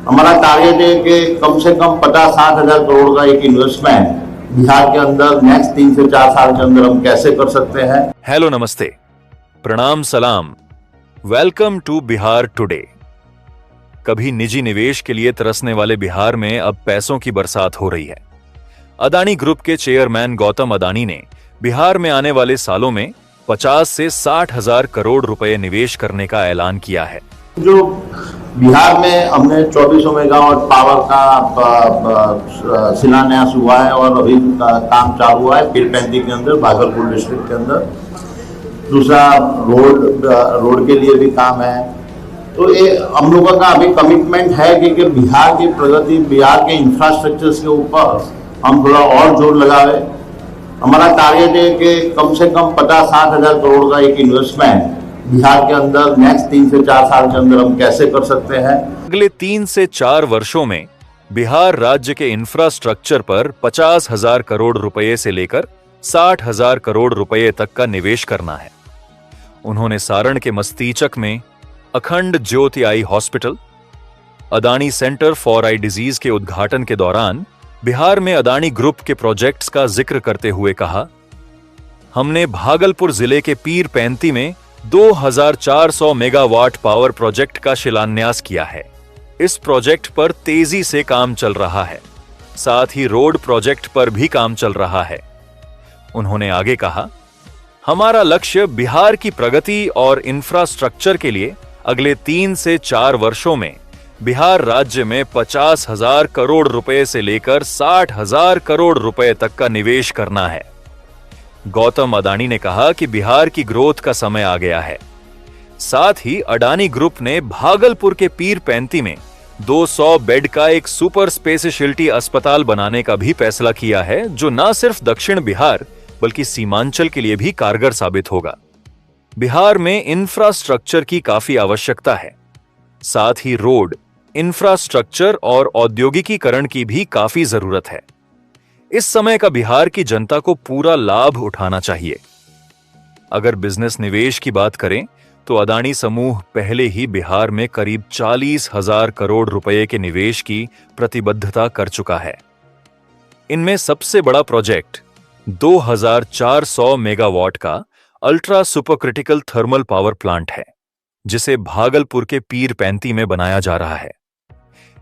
हमारा टारगेट है कि कम से कम 50-60 हज़ार करोड़ का एक इन्वेस्टमेंट बिहार के अंदर नेक्स्ट 3 से 4 साल के अंदर हम कैसे कर सकते हैं। हेलो, नमस्ते, प्रणाम, सलाम, वेलकम टू बिहार टुडे। कभी निजी निवेश के लिए तरसने वाले बिहार में अब पैसों की बरसात हो रही है। अदानी ग्रुप के चेयरमैन गौतम अदानी ने बिहार में आने वाले सालों में 50 से 60 हजार करोड़ रुपए निवेश करने का ऐलान किया है। जो बिहार में हमने 2400 मेगावाट पावर का शिलान्यास हुआ है और अभी काम चालू हुआ है पीरपैंती के अंदर, भागलपुर डिस्ट्रिक्ट के अंदर। दूसरा रोड के लिए भी काम है। तो ये हम लोगों का अभी कमिटमेंट है कि बिहार की प्रगति, बिहार के इंफ्रास्ट्रक्चर्स के ऊपर हम थोड़ा और जोर लगावे। हमारा टारगेट है कि कम से कम 50-60 हज़ार करोड़ का एक इन्वेस्टमेंट बिहार के अंदर नेक्स्ट 3 से 4 साल के अंदर हम कैसे कर सकते हैं। अगले 3 से 4 वर्षों में बिहार राज्य के इंफ्रास्ट्रक्चर पर 50 हजार करोड़ रुपए से लेकर 60 हजार करोड़ रुपए तक का निवेश करना है। उन्होंने सारण के मस्तीचक में Akhand Jyoti eye hospital, Adani centre for eye disease के उद्घाटन के दौरान बिहार में अदानी ग्रुप के प्रोजेक्ट्स का जिक्र करते हुए कहा, हमने भागलपुर जिले के पीरपैंती में 2400 मेगावाट पावर प्रोजेक्ट का शिलान्यास किया है। इस प्रोजेक्ट पर तेजी से काम चल रहा है। साथ ही रोड प्रोजेक्ट पर भी काम चल रहा है। उन्होंने आगे कहा, हमारा लक्ष्य बिहार की प्रगति और इंफ्रास्ट्रक्चर के लिए अगले 3 से 4 वर्षों में बिहार राज्य में 50 हजार करोड़ रुपए से लेकर 60 हजार करोड़ रुपए तक का निवेश करना है। गौतम अदानी ने कहा कि बिहार की ग्रोथ का समय आ गया है। साथ ही अडानी ग्रुप ने भागलपुर के पीरपैंती में 200 बेड का एक सुपर स्पेशलिटी अस्पताल बनाने का भी फैसला किया है, जो न सिर्फ दक्षिण बिहार बल्कि सीमांचल के लिए भी कारगर साबित होगा। बिहार में इंफ्रास्ट्रक्चर की काफी आवश्यकता है। साथ ही रोड, इंफ्रास्ट्रक्चर और औद्योगिकीकरण की भी काफी जरूरत है। इस समय का बिहार की जनता को पूरा लाभ उठाना चाहिए। अगर बिजनेस निवेश की बात करें तो अदानी समूह पहले ही बिहार में करीब 40 हजार करोड़ रुपए के निवेश की प्रतिबद्धता कर चुका है। इनमें सबसे बड़ा प्रोजेक्ट 2400 मेगावाट का ultra supercritical thermal power plant है, जिसे भागलपुर के पीरपैंती में बनाया जा रहा है।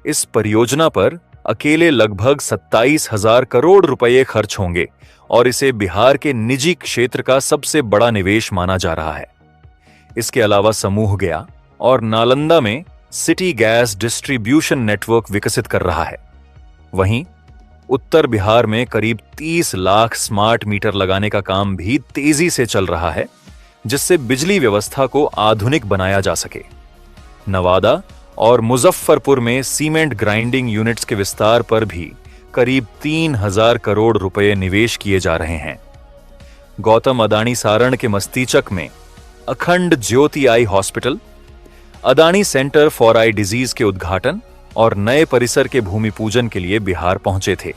इस परियोजना पर अकेले लगभग 27 हजार करोड़ रुपए खर्च होंगे और इसे बिहार के निजी क्षेत्र का सबसे बड़ा निवेश माना जा रहा है। इसके अलावा समूह गया और नालंदा में सिटी गैस डिस्ट्रीब्यूशन नेटवर्क विकसित कर रहा है। वहीं उत्तर बिहार में करीब 30 लाख स्मार्ट मीटर लगाने का काम भी तेजी से चल रहा है, जिससे बिजली व्यवस्था को आधुनिक बनाया जा सके। नवादा और मुजफ्फरपुर में सीमेंट ग्राइंडिंग यूनिट्स के विस्तार पर भी करीब 3000 करोड़ रुपए निवेश किए जा रहे हैं। गौतम अदानी सारण के मस्तीचक में Akhand Jyoti eye hospital, Adani centre for eye disease के उद्घाटन और नए परिसर के भूमि पूजन के लिए बिहार पहुंचे थे।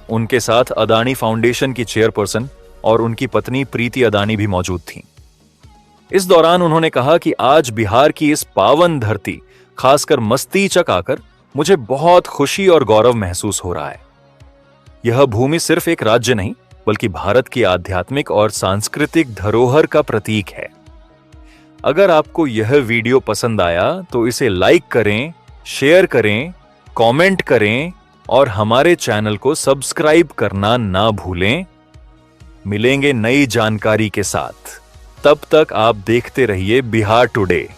उनके साथ अदानी फाउंडेशन की चेयरपर्सन और उनकी पत्नी प्रीति अदानी भी मौजूद थीं। इस दौरान उन्होंने कहा कि आज बिहार की इस पावन धरती, खासकर मस्तीचक आकर मुझे बहुत खुशी और गौरव महसूस हो रहा है। यह भूमि सिर्फ एक राज्य नहीं बल्कि भारत की आध्यात्मिक और सांस्कृतिक धरोहर का प्रतीक है। अगर आपको यह वीडियो पसंद आया तो इसे लाइक करें, शेयर करें, कमेंट करें और हमारे चैनल को सब्सक्राइब करना ना भूलें। मिलेंगे नई जानकारी के साथ। तब तक आप देखते रहिए बिहार टुडे।